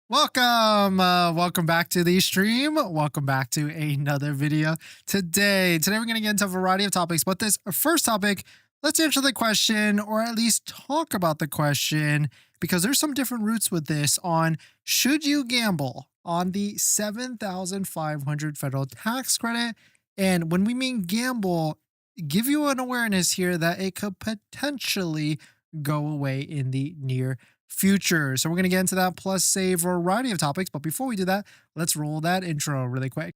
Welcome back to the stream. Welcome back to another video. Today we're going to get into a variety of topics, but this first topic, let's answer the question, or at least talk about the question, because there's some different routes with this on should you gamble on the 7,500 federal tax credit. And when we mean gamble, give you an awareness here that it could potentially go away in the near future. So we're going to get into that plus a variety of topics. But before we do that, let's roll that intro really quick.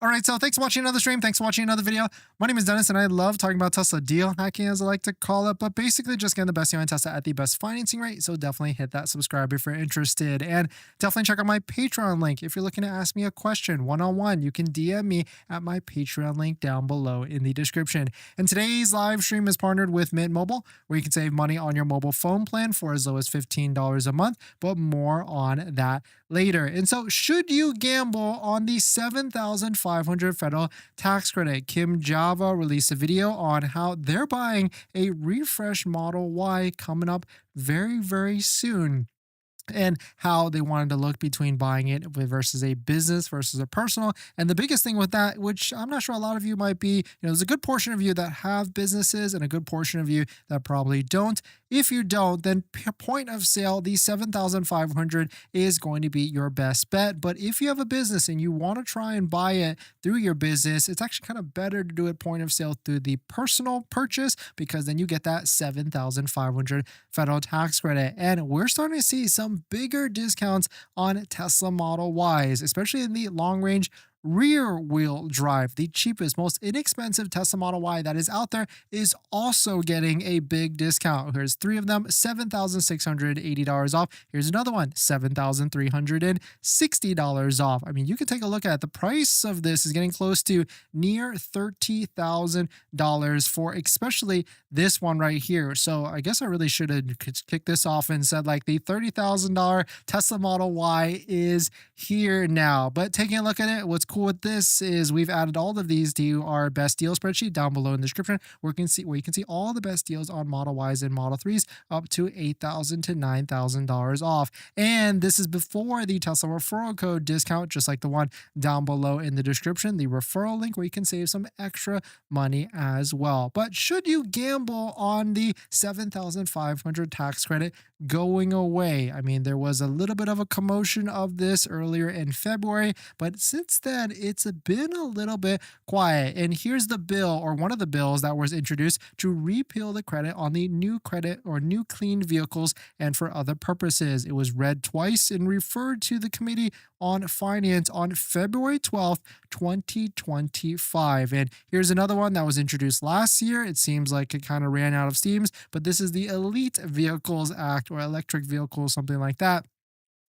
All right, so thanks for watching another stream. Thanks for watching another video. My name is Dennis, and I love talking about Tesla deal hacking, as I like to call it, but basically just getting the best deal on Tesla at the best financing rate. So definitely hit that subscribe if you're interested, and definitely check out my Patreon link. If you're looking to ask me a question one-on-one, you can DM me at my Patreon link down below in the description. And today's live stream is partnered with Mint Mobile, where you can save money on your mobile phone plan for as low as $15 a month, but more on that later. And so should you gamble on the 7,500 federal tax credit? Kim Jowua released a video on how they're buying a refresh Model Y coming up very soon, and how they wanted to look between buying it versus a business versus a personal. And the biggest thing with that, which I'm not sure a lot of you might be, there's a good portion of you that have businesses and a good portion of you that probably don't. If you don't, then point of sale, the 7,500 is going to be your best bet. But if you have a business and you want to try and buy it through your business, it's actually kind of better to do it point of sale through the personal purchase, because then you get that 7,500 federal tax credit. And we're starting to see some bigger discounts on Tesla Model Ys, especially in the long range rear wheel drive. The cheapest, most inexpensive Tesla Model Y that is out there is also getting a big discount. Here's three of them, $7,680 off. Here's another one, $7,360 off. I mean, you can take a look at it. The price of this is getting close to near $30,000 for especially this one right here. So I guess I really should have kicked this off and said like the $30,000 Tesla Model Y is here now. But taking a look at it, what's cool with this is we've added all of these to our best deal spreadsheet down below in the description, where you can see all the best deals on Model Ys and Model 3s up to $8,000 to $9,000 off. And this is before the Tesla referral code discount, just like the one down below in the description, the referral link where you can save some extra money as well. But should you gamble on the 7,500 tax credit going away? I mean, there was a little bit of a commotion of this earlier in February, but since then it's been a little bit quiet. And here's the bill, or one of the bills that was introduced to repeal the credit on the new credit or new clean vehicles and for other purposes. It was read twice and referred to the Committee on Finance on February 12th, 2025. And here's another one that was introduced last year. It seems like it kind of ran out of steams, but this is the Elite Vehicles Act, or electric vehicles, something like that,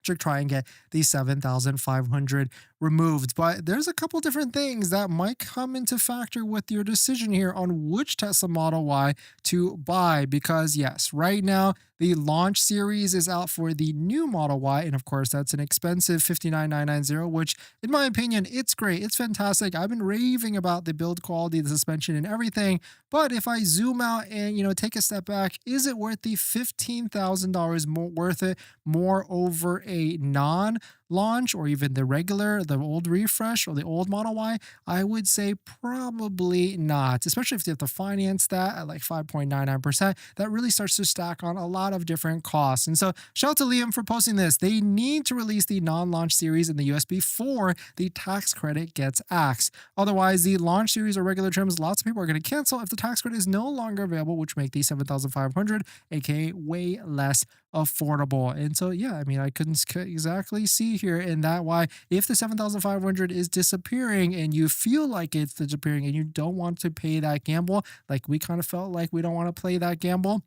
to try and get the 7,500 removed. But there's a couple different things that might come into factor with your decision here on which Tesla Model Y to buy, because yes, right now the launch series is out for the new Model Y, and of course that's an expensive $59,990, which in my opinion, it's great, it's fantastic. I've been raving about the build quality, the suspension and everything, but if I zoom out and take a step back, is it worth the $15,000 more, worth it more over a non-launch or even the old refresh or the old Model Y? I would say probably not, especially if you have to finance that at like 5.99%. That really starts to stack on a lot of different costs. And so shout out to Liam for posting this. They need to release the non-launch series in the US before the tax credit gets axed. Otherwise, the launch series or regular trims, lots of people are going to cancel if the tax credit is no longer available, which make the 7,500 aka way less affordable. And so yeah, I mean, I couldn't exactly see here in that why, if the 7,500 is disappearing and you feel like it's disappearing and you don't want to pay that gamble, like we kind of felt like we don't want to play that gamble,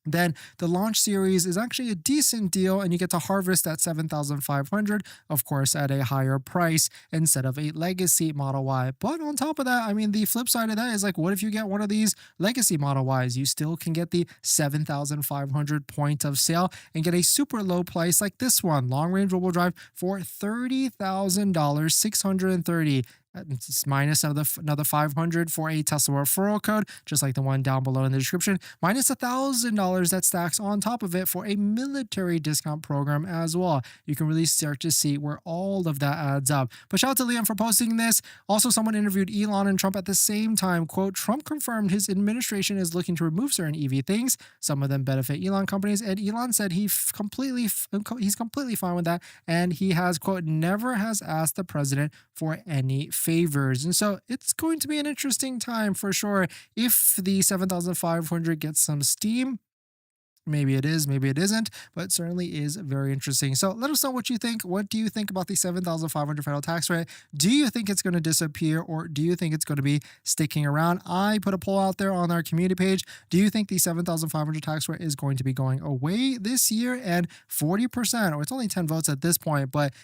then the launch series is actually a decent deal, and you get to harvest that 7,500, of course, at a higher price instead of a legacy Model Y. But on top of that, I mean, the flip side of that is like, what if you get one of these legacy Model Ys? You still can get the 7,500 point of sale and get a super low price like this one, long range rear-wheel drive, for $30,000, $630. It's minus another 500 for a Tesla referral code, just like the one down below in the description. Minus $1,000 that stacks on top of it for a military discount program as well. You can really start to see where all of that adds up. But shout out to Liam for posting this. Also, someone interviewed Elon and Trump at the same time. Quote, Trump confirmed his administration is looking to remove certain EV things. Some of them benefit Elon companies. And Elon said he's completely fine with that. And he has, quote, never has asked the president for any favors. And so it's going to be an interesting time for sure. If the 7,500 gets some steam, maybe it is, maybe it isn't, but it certainly is very interesting. So let us know what you think. What do you think about the 7,500 federal tax rate? Do you think it's going to disappear, or do you think it's going to be sticking around? I put a poll out there on our community page. Do you think the 7,500 tax rate is going to be going away this year? And 40%, or it's only 10 votes at this point, but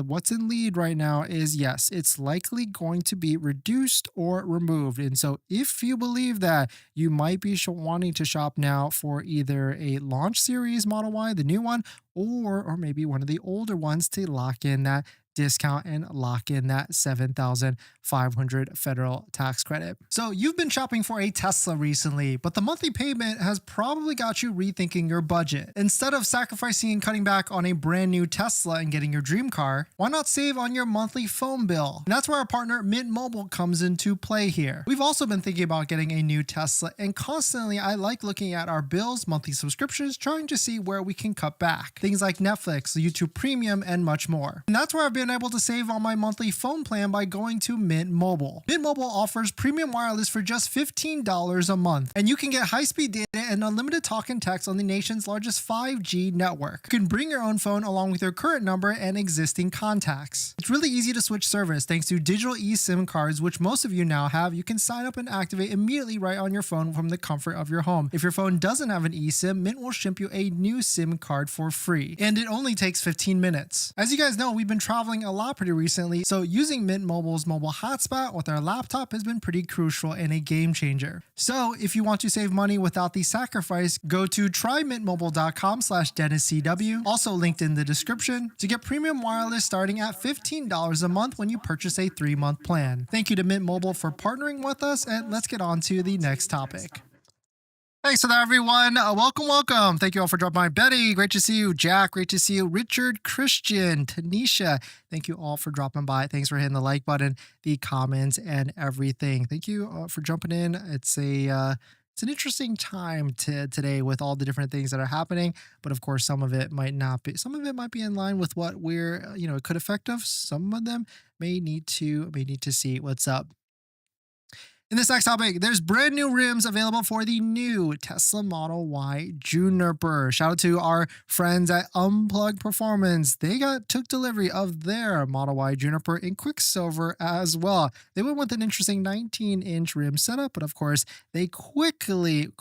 what's in lead right now is yes, it's likely going to be reduced or removed. And so if you believe that, you might be wanting to shop now for either a launch series Model Y, the new one, or maybe one of the older ones to lock in that discount and lock in that 7,500 federal tax credit. So you've been shopping for a Tesla recently, but the monthly payment has probably got you rethinking your budget. Instead of sacrificing and cutting back on a brand new Tesla and getting your dream car, why not save on your monthly phone bill? And that's where our partner Mint Mobile comes into play here. We've also been thinking about getting a new Tesla, and constantly I like looking at our bills, monthly subscriptions, trying to see where we can cut back. Things like Netflix, YouTube Premium, and much more. And that's where I've been able to save on my monthly phone plan by going to Mint Mobile. Mint Mobile offers premium wireless for just $15 a month, and you can get high-speed data and unlimited talk and text on the nation's largest 5G network. You can bring your own phone along with your current number and existing contacts. It's really easy to switch service thanks to digital eSIM cards, which most of you now have. You can sign up and activate immediately right on your phone from the comfort of your home. If your phone doesn't have an eSIM, Mint will ship you a new SIM card for free, and it only takes 15 minutes. As you guys know, we've been traveling a lot pretty recently, so using Mint Mobile's mobile hotspot with our laptop has been pretty crucial and a game changer. So if you want to save money without the sacrifice, go to trymintmobile.com/DennisCW, also linked in the description, to get premium wireless starting at $15 a month when you purchase a 3-month plan. Thank you to Mint Mobile for partnering with us, and let's get on to the next topic. Thanks for that, everyone. Welcome. Thank you all for dropping by. Betty, great to see you. Jack, great to see you. Richard, Christian, Tanisha, thank you all for dropping by. Thanks for hitting the like button, the comments, and everything. Thank you for jumping in. It's an interesting time today with all the different things that are happening, but of course, some of it might not be. Some of it might be in line with what we're, it could affect us. Some of them may need to see what's up. In this next topic, there's brand new rims available for the new Tesla Model Y Juniper. Shout out to our friends at Unplugged Performance. They took delivery of their Model Y Juniper in Quicksilver as well. They went with an interesting 19-inch rim setup, but of course, they quickly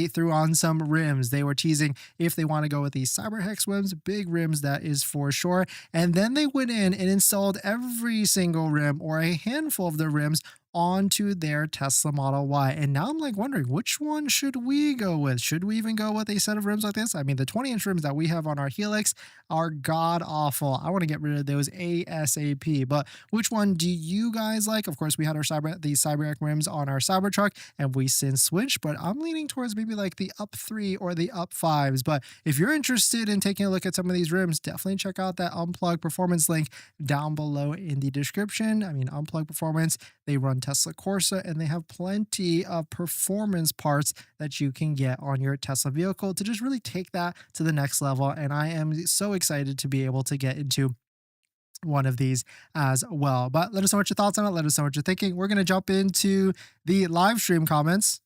threw on some rims. They were teasing if they want to go with these CyberHex rims, big rims, that is for sure. And then they went in and installed every single rim, or a handful of the rims, onto their Tesla Model Y. And now I'm wondering, which one should we go with? Should we even go with a set of rims like this? I mean, the 20-inch rims that we have on our Helix are god awful. I want to get rid of those ASAP. But which one do you guys like? Of course, we had these CyberHex rims on our Cybertruck, and we since switched, but I'm leaning towards maybe like the Up 3 or the Up 5s. But if you're interested in taking a look at some of these rims, definitely check out that Unplugged Performance link down below in the description. I mean, Unplugged Performance, they run Tesla Corsa, and they have plenty of performance parts that you can get on your Tesla vehicle to just really take that to the next level. And I am so excited to be able to get into one of these as well. But let us know what your thoughts on it. Let us know what you're thinking. We're going to jump into the live stream comments.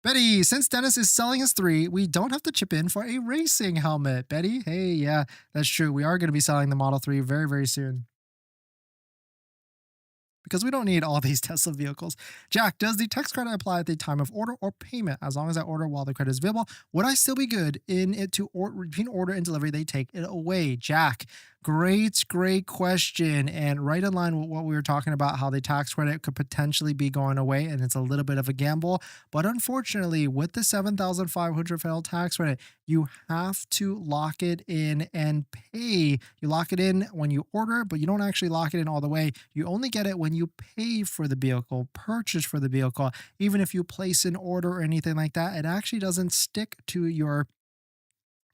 Betty, since Dennis is selling his 3, we don't have to chip in for a racing helmet. Betty, hey, yeah, that's true. We are going to be selling the Model 3 very, very soon, because we don't need all these Tesla vehicles. Jack, does the tax credit apply at the time of order or payment? As long as I order while the credit is available, would I still be good in it between order and delivery? They take it away. Jack, Great question. And right in line with what we were talking about, how the tax credit could potentially be going away, and it's a little bit of a gamble. But unfortunately, with the 7,500 federal tax credit, you have to lock it in and pay. You lock it in when you order, but you don't actually lock it in all the way. You only get it when you pay for the vehicle, purchase for the vehicle. Even if you place an order or anything like that, it actually doesn't stick to your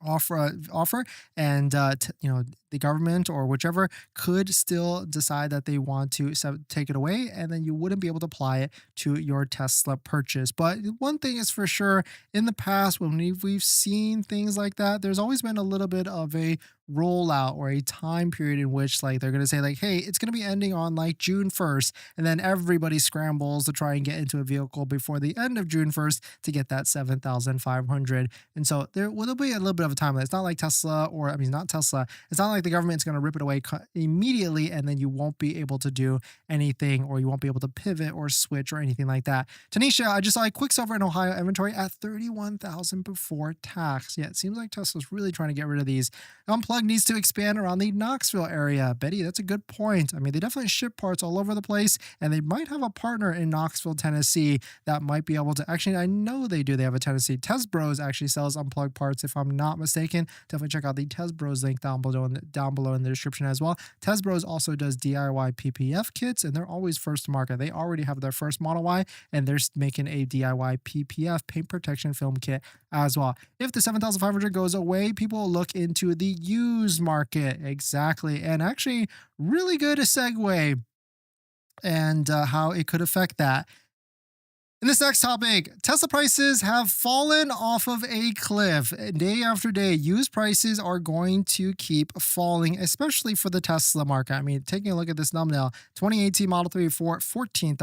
offer, and the government or whichever could still decide that they want to take it away, and then you wouldn't be able to apply it to your Tesla purchase. But one thing is for sure, in the past when we've seen things like that, there's always been a little bit of a rollout or a time period in which like they're going to say like, hey, it's going to be ending on like June 1st, and then everybody scrambles to try and get into a vehicle before the end of June 1st to get that 7,500. And so there will be a little bit of a timeline. It's not like Tesla, or I mean, not Tesla. It's not like the government's going to rip it away immediately and then you won't be able to do anything, or you won't be able to pivot or switch or anything like that. Tanisha, I just saw a Quicksilver in Ohio inventory at 31,000 before tax. Yeah, it seems like Tesla's really trying to get rid of these. Unplugged needs to expand around the Knoxville area. Betty, that's a good point. I mean, they definitely ship parts all over the place, and they might have a partner in Knoxville, Tennessee that might be able to, actually, I know they do. They have a Tennessee. Tez Bros actually sells Unplugged parts, if I'm not mistaken. Definitely check out the Tez Bros link down below in the description as well. Tez Bros also does DIY PPF kits, and they're always first to market. They already have their first Model Y, and they're making a DIY PPF, paint protection film kit, as well. If the 7,500 goes away, people will look into the used market. Exactly. And actually, really good segue, and how it could affect that. In this next topic, Tesla prices have fallen off of a cliff. Day after day, used prices are going to keep falling, especially for the Tesla market. I mean, taking a look at this thumbnail, 2018 Model 3 for $14,000,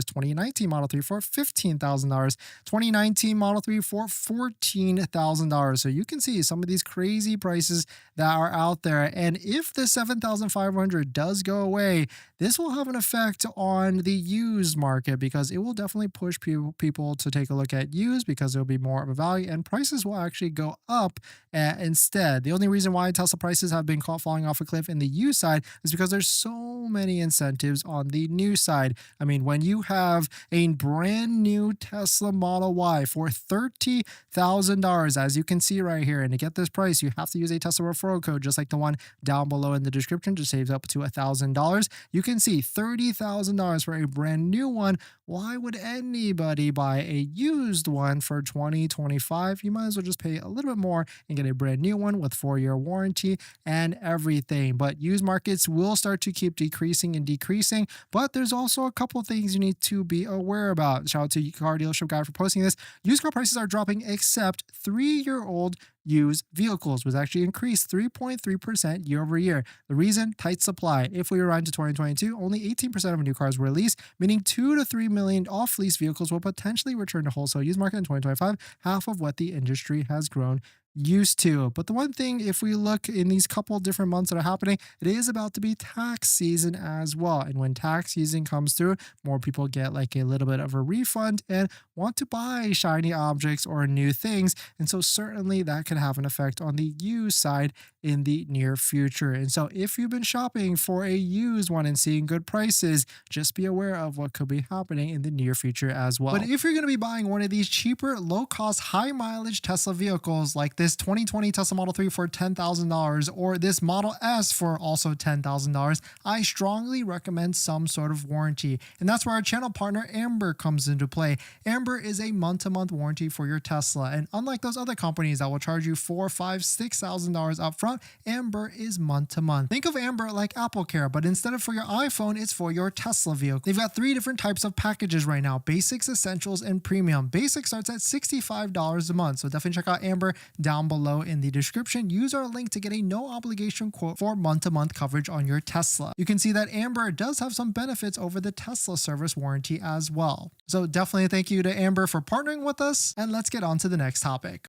2019 Model 3 for $15,000, 2019 Model 3 for $14,000. So you can see some of these crazy prices that are out there. And if the 7,500 does go away, this will have an effect on the used market, because it will definitely push people to take a look at used, because there'll be more of a value, and prices will actually go up instead. The only reason why Tesla prices have been falling off a cliff in the used side is because there's so many incentives on the new side. I mean, when you have a brand new Tesla Model Y for $30,000, as you can see right here, and to get this price, you have to use a Tesla referral code, just like the one down below in the description, to save up to $1,000. You can see $30,000 for a brand new one. Why would anybody buy a used one for $20,000-$25,000? You might as well just pay a little bit more and get a brand new one with 4-year warranty and everything. But used markets will start to keep decreasing and decreasing. But there's also a couple things you need to be aware about. Shout out to Car Dealership Guy for posting this. Used car prices are dropping, except 3-year-old used vehicles was actually increased 3.3% year over year. The reason? Tight supply. If we rewind to 2022, only 18% of new cars were leased, meaning 2 to 3 million off-lease vehicles will potentially return to wholesale used market in 2025, half of what the industry has grown used to. But the one thing, if we look in these couple different months that are happening, it is about to be tax season as well. And when tax season comes through, more people get like a little bit of a refund and want to buy shiny objects or new things. And so certainly that can have an effect on the used side in the near future. And so if you've been shopping for a used one and seeing good prices, just be aware of what could be happening in the near future as well. But if you're going to be buying one of these cheaper, low cost, high mileage Tesla vehicles, like this 2020 Tesla Model 3 for $10,000, or this Model S for also $10,000, I strongly recommend some sort of warranty. And that's where our channel partner Amber comes into play. Amber is a month-to-month warranty for your Tesla. And unlike those other companies that will charge you $4,000, $5,000, $6,000 up front, Amber is month-to-month. Think of Amber like AppleCare, but instead of for your iPhone, it's for your Tesla vehicle. They've got 3 different types of packages right now: Basics, Essentials, and Premium. Basic starts at $65 a month, so definitely check out Amber down below in the description. Use our link to get a no obligation quote for month-to-month coverage on your Tesla. You can see that Amber does have some benefits over the Tesla service warranty as well. So definitely thank you to Amber for partnering with us, and let's get on to the next topic.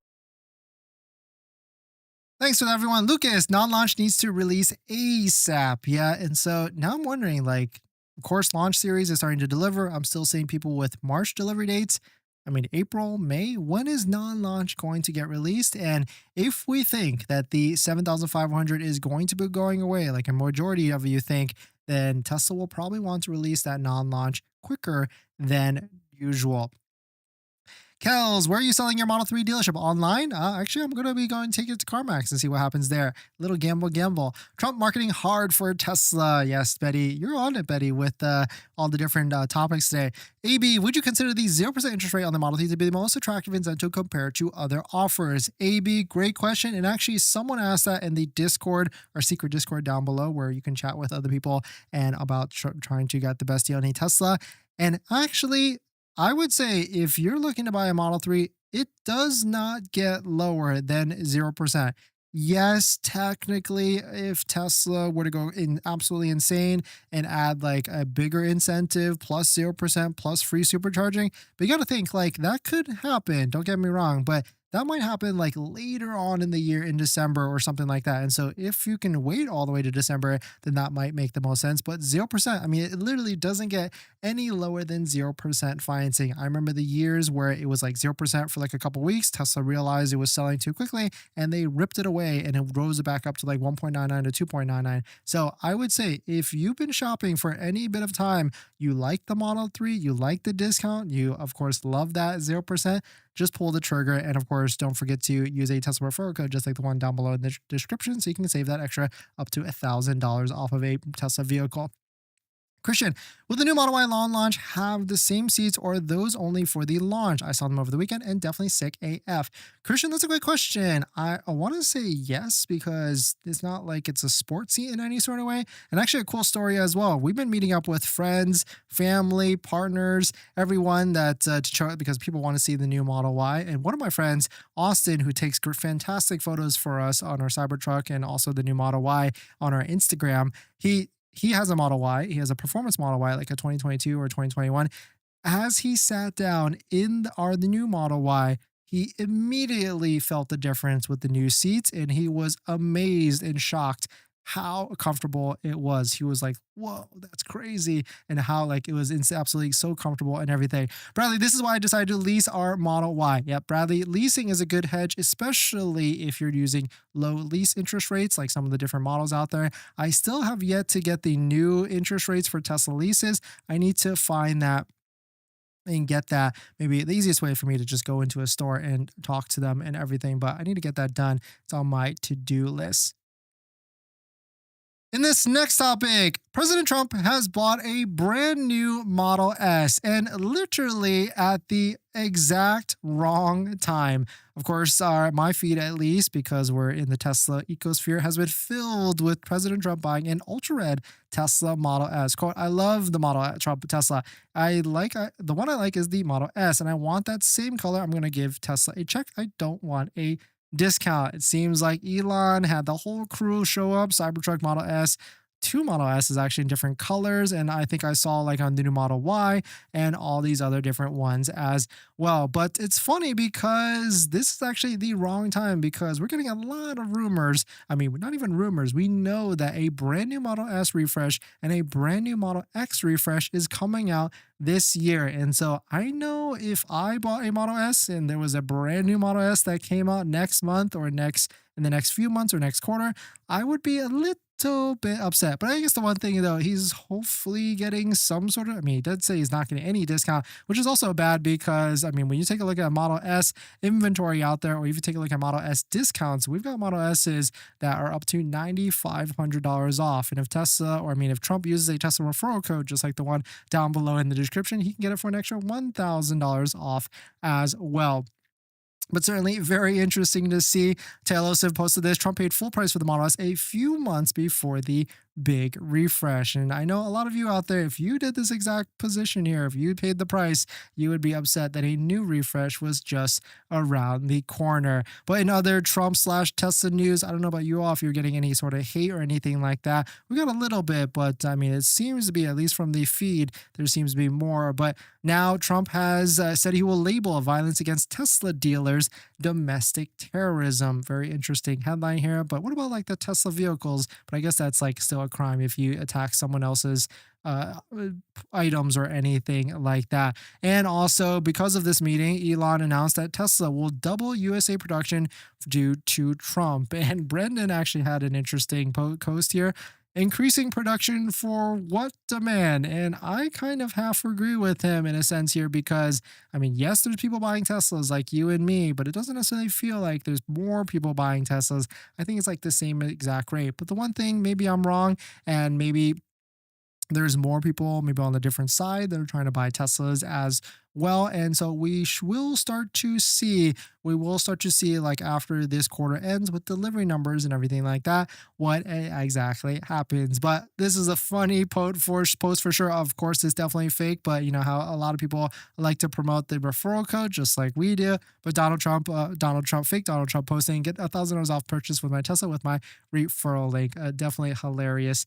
Thanks for that, everyone. Lucas, non-launch needs to release ASAP. Yeah, and so now I'm wondering, like, of course, launch series is starting to deliver. I'm still seeing people with March delivery dates. April, May, when is non-launch going to get released? And if we think that the 7,500 is going to be going away, like a majority of you think, then Tesla will probably want to release that non-launch quicker than usual. Kels, where are you selling your Model 3 dealership? Online? Actually, I'm going to be going to take it to CarMax and see what happens there. Little gamble. Trump marketing hard for Tesla. Yes, Betty, you're on it, Betty, with all the different topics today. AB, would you consider the 0% interest rate on the Model 3 to be the most attractive incentive compared to other offers? AB, great question. And actually, someone asked that in the Discord, our secret Discord down below, where you can chat with other people and about trying to get the best deal on a Tesla. And actually, I would say if you're looking to buy a Model 3, it does not get lower than 0%. Yes, technically, if Tesla were to go in absolutely insane and add like a bigger incentive plus 0% plus free supercharging, but you got to think like that could happen. Don't get me wrong, but that might happen like later on in the year in December or something like that. And so if you can wait all the way to December, then that might make the most sense. But 0%, it literally doesn't get any lower than 0% financing. I remember the years where it was like 0% for like a couple weeks. Tesla realized it was selling too quickly and they ripped it away and it rose it back up to like 1.99 to 2.99. So I would say if you've been shopping for any bit of time, you like the Model 3, you like the discount, you of course love that 0%, just pull the trigger. And of course, don't forget to use a Tesla referral code, just like the one down below in the description, so you can save that extra up to $1,000 off of a Tesla vehicle. Christian, will the new Model Y launch have the same seats or those only for the launch? I saw them over the weekend and definitely sick AF. Christian, that's a great question. I want to say yes, because it's not like it's a sports seat in any sort of way. And actually a cool story as well. We've been meeting up with friends, family, partners, everyone that because people want to see the new Model Y. And one of my friends, Austin, who takes fantastic photos for us on our Cybertruck and also the new Model Y on our Instagram, he has a Model Y. He has a performance Model Y, like a 2022 or 2021. As he sat down in the new Model Y, he immediately felt the difference with the new seats, and he was amazed and shocked how comfortable it was. He was like, whoa, that's crazy. And how like it was absolutely so comfortable and everything. Bradley, this is why I decided to lease our Model Y. Yep, Bradley, leasing is a good hedge, especially if you're using low lease interest rates, like some of the different models out there. I still have yet to get the new interest rates for Tesla leases. I need to find that and get that. Maybe the easiest way for me to just go into a store and talk to them and everything, but I need to get that done. It's on my to-do list. In this next topic, President Trump has bought a brand new Model S, and literally at the exact wrong time. Of course, my feed, at least because we're in the Tesla ecosphere, has been filled with President Trump buying an ultra red Tesla Model S. Quote, I love the Model Trump Tesla. The one I like is the Model S, and I want that same color. I'm going to give Tesla a check. I don't want a discount. It seems like Elon had the whole crew show up, Cybertruck, Model S. Two Model S is actually in different colors, and I think I saw like on the new Model Y and all these other different ones as well. But it's funny because this is actually the wrong time, because we're getting a lot of rumors. Not even rumors. We know that a brand new Model S refresh and a brand new Model X refresh is coming out this year. And so I know if I bought a Model S and there was a brand new Model S that came out next month or in the next few months or next quarter, I would be a little bit upset. But I guess the one thing though, he's hopefully getting some sort of, he did say he's not getting any discount, which is also bad because, when you take a look at Model S inventory out there, or even take a look at Model S discounts, we've got Model S's that are up to $9,500 off. And if if Trump uses a Tesla referral code, just like the one down below in the description, he can get it for an extra $1,000 off as well. But certainly very interesting to see. Taylor posted this. Trump paid full price for the Model S a few months before the big refresh. And I know a lot of you out there, if you did this exact position here, if you paid the price, you would be upset that a new refresh was just around the corner. But in other Trump/Tesla news, I don't know about you all, if you're getting any sort of hate or anything like that. We got a little bit, but it seems to be, at least from the feed, there seems to be more. But now Trump has said he will label violence against Tesla dealers domestic terrorism. Very interesting headline here. But what about like the Tesla vehicles? But I guess that's like still also a crime if you attack someone else's items or anything like that. And also, because of this meeting, Elon announced that Tesla will double USA production due to Trump. And Brendan actually had an interesting post here. Increasing production for what demand? And I kind of half agree with him in a sense here because, I mean, yes, there's people buying Teslas like you and me, but it doesn't necessarily feel like there's more people buying Teslas. I think it's like the same exact rate. But the one thing, maybe I'm wrong, and maybe there's more people maybe on the different side that are trying to buy Teslas as well. And so will start to see, like after this quarter ends with delivery numbers and everything like that, what exactly happens. But this is a funny post for sure. Of course, it's definitely fake, but you know how a lot of people like to promote the referral code just like we do. But Donald Trump posting, get $1,000 off purchase with my Tesla with my referral link. Definitely hilarious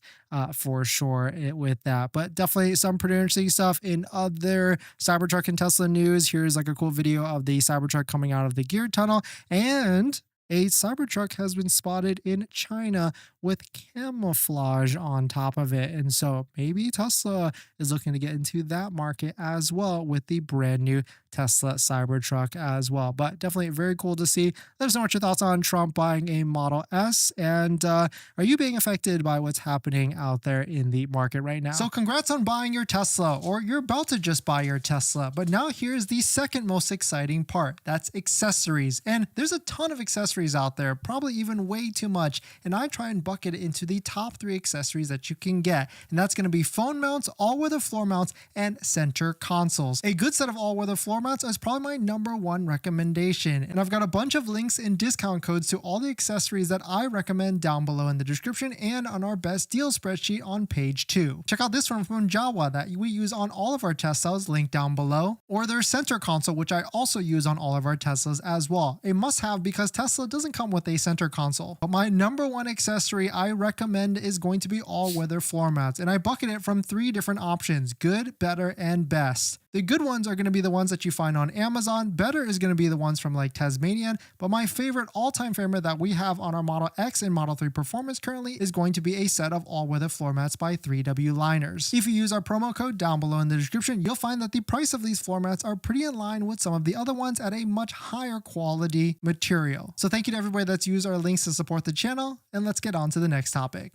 for sure with that. But definitely some pretty interesting stuff in other Cybertruck and Tesla news. Here's like a cool video of the Cybertruck coming out of the gear tunnel, and a Cybertruck has been spotted in China with camouflage on top of it. And so maybe Tesla is looking to get into that market as well with the brand new Tesla Cybertruck as well. But definitely very cool to see. Let us know what your thoughts on Trump buying a Model S, and are you being affected by what's happening out there in the market right now? So congrats on buying your Tesla, or you're about to just buy your Tesla. But now here's the second most exciting part. That's accessories. And there's a ton of accessories out there, probably even way too much. And I try and bucket it into the top 3 accessories that you can get. And that's going to be phone mounts, all-weather floor mounts, and center consoles. A good set of all-weather floor mounts is probably my #1 recommendation. And I've got a bunch of links and discount codes to all the accessories that I recommend down below in the description and on our best deal spreadsheet on page 2. Check out this one from Jowua that we use on all of our Teslas, linked down below, or their center console, which I also use on all of our Teslas as well. A must-have because Tesla doesn't come with a center console. But my #1 accessory I recommend is going to be all-weather floor mats, and I bucket it from 3 different options: good, better, and best. The good ones are going to be the ones that you find on Amazon. Better is going to be the ones from like Tasmanian. But my favorite, all-time favorite that we have on our Model X and Model 3 Performance currently is going to be a set of all-weather floor mats by 3W Liners. If you use our promo code down below in the description, you'll find that the price of these floor mats are pretty in line with some of the other ones at a much higher quality material. So thank you to everybody that's used our links to support the channel, and let's get on to the next topic.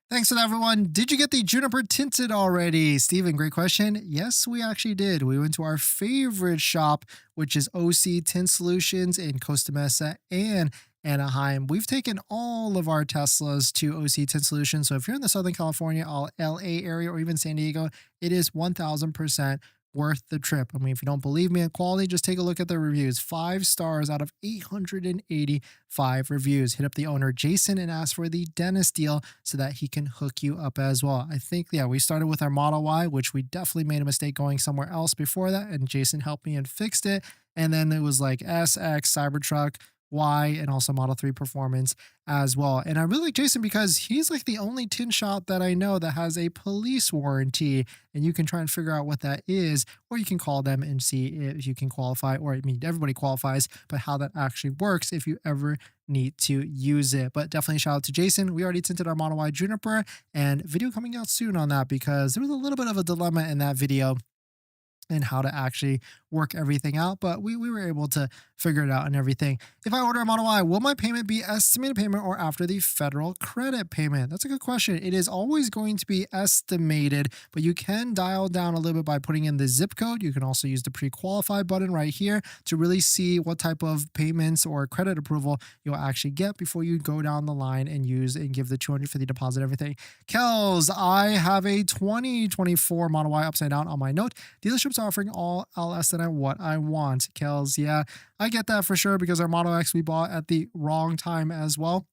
Thanks for that, everyone. Did you get the Juniper tinted already? Steven, great question. Yes, we actually did. We went to our favorite shop, which is OC Tint Solutions in Costa Mesa and Anaheim. We've taken all of our Teslas to OC Tint Solutions. So if you're in the Southern California, LA area, or even San Diego, it is 1000% worth the trip. I mean, if you don't believe me in quality, just take a look at the reviews. 5 stars out of 885 reviews. Hit up the owner, Jason, and ask for the dentist deal so that he can hook you up as well. I think, yeah, we started with our Model Y, which we definitely made a mistake going somewhere else before that, and Jason helped me and fixed it. And then it was like S, X, Cybertruck, Y, and also Model 3 Performance as well. And I really like Jason because he's like the only tint shop that I know that has a police warranty, and you can try and figure out what that is, or you can call them and see if you can qualify, or I mean, everybody qualifies, but how that actually works if you ever need to use it. But definitely shout out to Jason. We already tinted our Model Y Juniper, and video coming out soon on that because there was a little bit of a dilemma in that video and how to actually work everything out, but we were able to figure it out and everything. If I order a Model Y, will my payment be estimated payment or after the federal credit payment? That's a good question. It is always going to be estimated, but you can dial down a little bit by putting in the zip code. You can also use the pre-qualify button right here to really see what type of payments or credit approval you'll actually get before you go down the line and use and give the $250 deposit, everything. Kels, I have a 2024 Model Y upside down on my note. Dealerships are offering all less than what I want. Kels, yeah, I get that for sure because our Model X we bought at the wrong time as well.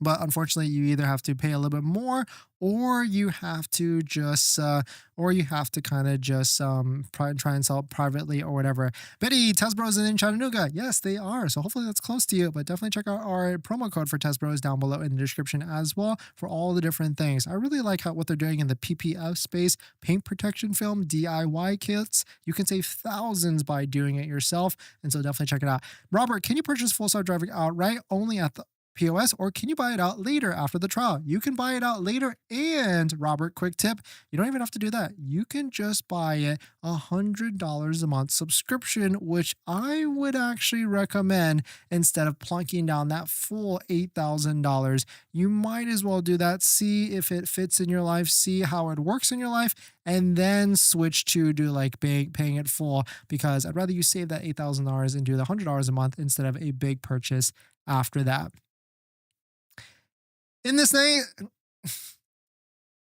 But unfortunately, you either have to pay a little bit more, or you have to just, kind of just try and sell it privately or whatever. Betty, Test Bros is in Chattanooga. Yes, they are. So hopefully that's close to you. But definitely check out our promo code for Test Bros down below in the description as well for all the different things. I really like what they're doing in the PPF space, paint protection film, DIY kits. You can save thousands by doing it yourself. And so definitely check it out. Robert, can you purchase full self-driving outright only at the POS, or can you buy it out later after the trial? You can buy it out later. And Robert, quick tip, you don't even have to do that. You can just buy it $100 a month subscription, which I would actually recommend instead of plunking down that full $8,000. You might as well do that. See if it fits in your life, see how it works in your life, and then switch to do like paying it full, because I'd rather you save that $8,000 and do the $100 a month instead of a big purchase after that. In this thing,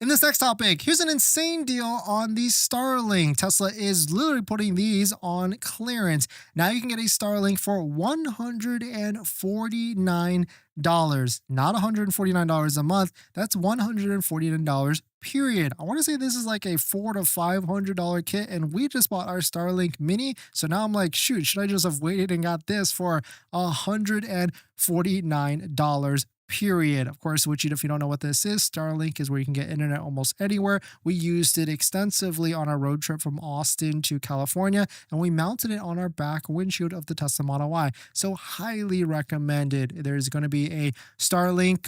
in this next topic, here's an insane deal on the Starlink. Tesla is literally putting these on clearance. Now you can get a Starlink for $149, not $149 a month. That's $149 period. I want to say this is like a $400 to $500 kit, and we just bought our Starlink Mini. So now I'm like, shoot, should I just have waited and got this for $149 period? Of course, which if you don't know what this is, Starlink is where you can get internet almost anywhere. We used it extensively on our road trip from Austin to California, and we mounted it on our back windshield of the Tesla Model Y. So highly recommended. There's going to be a Starlink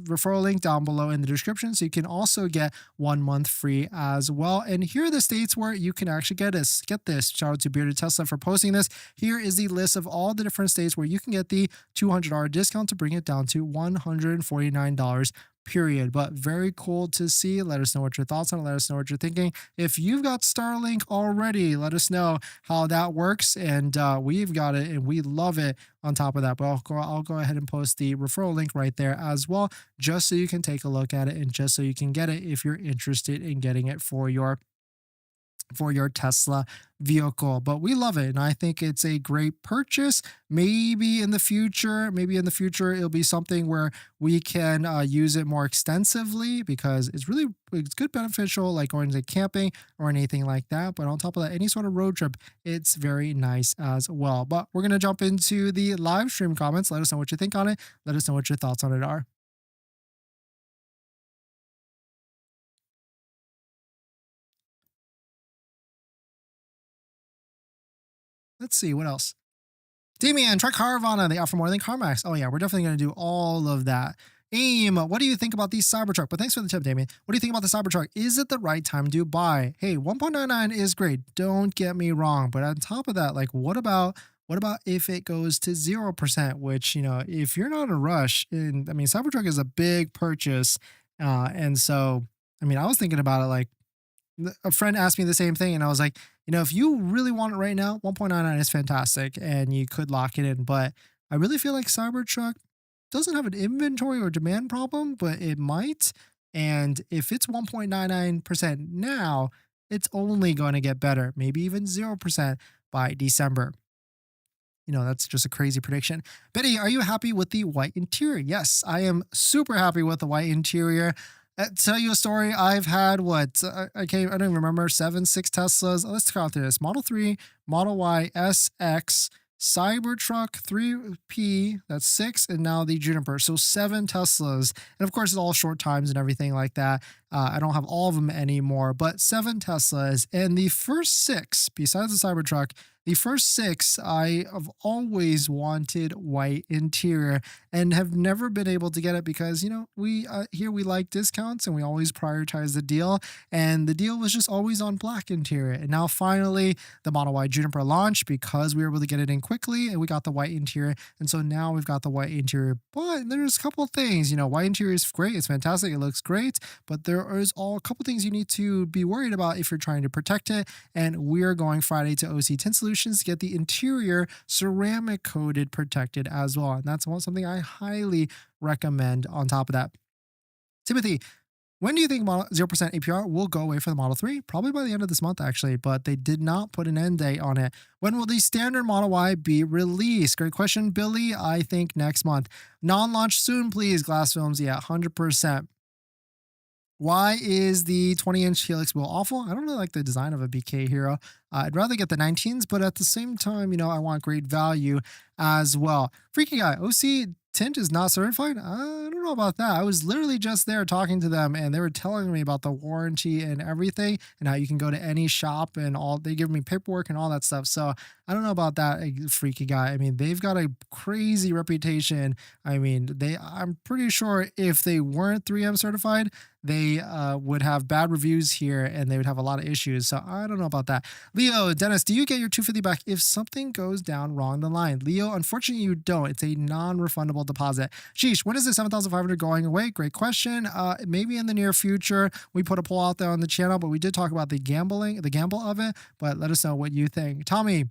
referral link down below in the description, so you can also get 1 month free as well. And here are the states where you can actually get this. Get this. Shout out to Bearded Tesla for posting this. Here is the list of all the different states where you can get the $200 discount to bring it down to $149 period. But very cool to see. Let us know what your thoughts on it. Let us know what you're thinking. If you've got Starlink already, let us know how that works. And we've got it and we love it on top of that. But I'll go ahead and post the referral link right there as well, just so you can take a look at it and just so you can get it if you're interested in getting it for your Tesla vehicle. But we love it, and I think it's a great purchase. Maybe in the future it'll be something where we can use it more extensively, because it's good beneficial, like going to camping or anything like that. But on top of that, any sort of road trip, it's very nice as well. But we're going to jump into the live stream comments. Let us know what you think on it. Let us know what your thoughts on it are. Let's see what else. Damian, try Carvana. They offer more than CarMax. Oh yeah, we're definitely going to do all of that. AIM, what do you think about the Cybertruck? But thanks for the tip, Damian. What do you think about the Cybertruck? Is it the right time to buy? Hey, 1.99 is great. Don't get me wrong. But on top of that, like, what about if it goes to 0%? Which, if you're not in a rush, and I mean, Cybertruck is a big purchase, and so I was thinking about it like. A friend asked me the same thing, and I was like, if you really want it right now, 1.99 is fantastic, and you could lock it in. But I really feel like Cybertruck doesn't have an inventory or demand problem, but it might. And if it's 1.99% now, it's only going to get better, maybe even 0% by December. That's just a crazy prediction. Betty, are you happy with the white interior? Yes, I am super happy with the white interior. Tell you a story. I've had I don't even remember, 6 Teslas. Let's count through this: Model 3, Model Y, SX, Cybertruck 3P, that's 6, and now the Juniper. So 7 Teslas. And of course, it's all short times and everything like that. I don't have all of them anymore, but 7 Teslas. And the first 6, besides the Cybertruck, the first 6, I have always wanted white interior and have never been able to get it because, we here we like discounts and we always prioritize the deal. And the deal was just always on black interior. And now finally, the Model Y Juniper launched because we were able to get it in quickly and we got the white interior. And so now we've got the white interior. But there's a couple of things, white interior is great. It's fantastic. It looks great. But there is a couple things you need to be worried about if you're trying to protect it. And we're going Friday to OC Tint Solutions to get the interior ceramic coated protected as well. And that's something I highly recommend on top of that. Timothy, when do you think 0% APR will go away for the Model 3? Probably by the end of this month, actually, but they did not put an end date on it. When will the standard Model Y be released? Great question, Billy. I think next month. Non-launch soon, please. Glass films, yeah, 100%. Why is the 20-inch Helix wheel awful? I don't really like the design of a BK Hero. I'd rather get the 19s, but at the same time, I want great value as well. Freaky Guy, OC TINT is not certified? I don't know about that. I was literally just there talking to them and they were telling me about the warranty and everything and how you can go to any shop and all they give me paperwork and all that stuff. So I don't know about that freaky guy. I mean, they've got a crazy reputation. I mean, I'm pretty sure if they weren't 3M certified, they would have bad reviews here and they would have a lot of issues. So I don't know about that. Leo, Dennis, do you get your 250 back if something goes down wrong the line? Leo, unfortunately, you don't. It's a non-refundable deposit. Sheesh, when is the 7,500 going away? Great question. Maybe in the near future. We put a poll out there on the channel, but we did talk about the gamble of it. But let us know what you think. Tommy,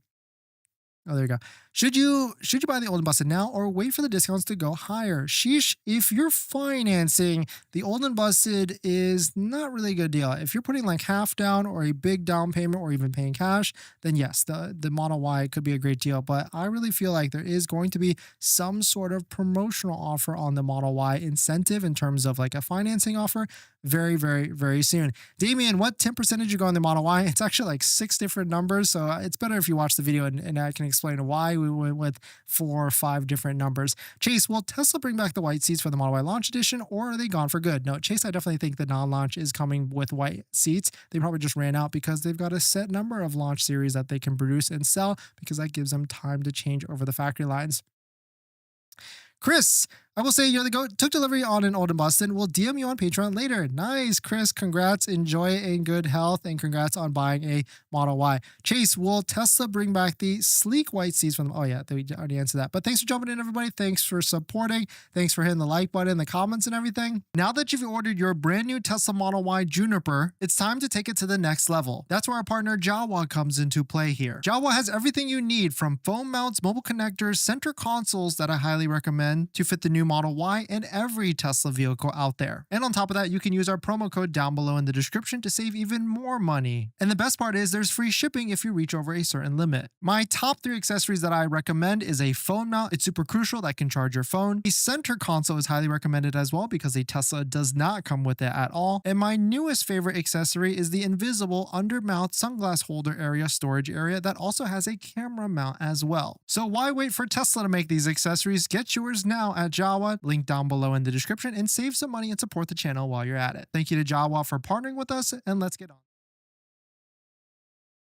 oh, there you go. Should you buy the old and busted now or wait for the discounts to go higher? Sheesh, if you're financing, the old and busted is not really a good deal. If you're putting like half down or a big down payment or even paying cash, then yes, the Model Y could be a great deal. But I really feel like there is going to be some sort of promotional offer on the Model Y incentive in terms of like a financing offer very, very, very soon. Damien, what 10% you go on the Model Y? It's actually like 6 different numbers. So it's better if you watch the video and I can explain why we went with 4 or 5 different numbers. Chase, will Tesla bring back the white seats for the Model Y launch edition or are they gone for good? No, Chase, I definitely think the non-launch is coming with white seats. They probably just ran out because they've got a set number of launch series that they can produce and sell because that gives them time to change over the factory lines. Chris, I will say you're the goat. Took delivery on an old and busted. We'll DM you on Patreon later. Nice, Chris. Congrats. Enjoy in good health and congrats on buying a Model Y. Chase, will Tesla bring back the sleek white seats from them? Oh, yeah, we already answered that. But thanks for jumping in, everybody. Thanks for supporting. Thanks for hitting the like button, the comments, and everything. Now that you've ordered your brand new Tesla Model Y Juniper, it's time to take it to the next level. That's where our partner Jowua comes into play here. Jowua has everything you need from phone mounts, mobile connectors, center consoles that I highly recommend to fit the new Model Y and every Tesla vehicle out there. And on top of that, you can use our promo code down below in the description to save even more money. And the best part is there's free shipping if you reach over a certain limit. My top 3 accessories that I recommend is a phone mount. It's super crucial that can charge your phone. A center console is highly recommended as well because a Tesla does not come with it at all. And my newest favorite accessory is the invisible under mount sunglass holder area storage area that also has a camera mount as well. So why wait for Tesla to make these accessories? Get yours now at Jowua. Link down below in the description and save some money and support the channel while you're at it. Thank you to Jowua for partnering with us and let's get on.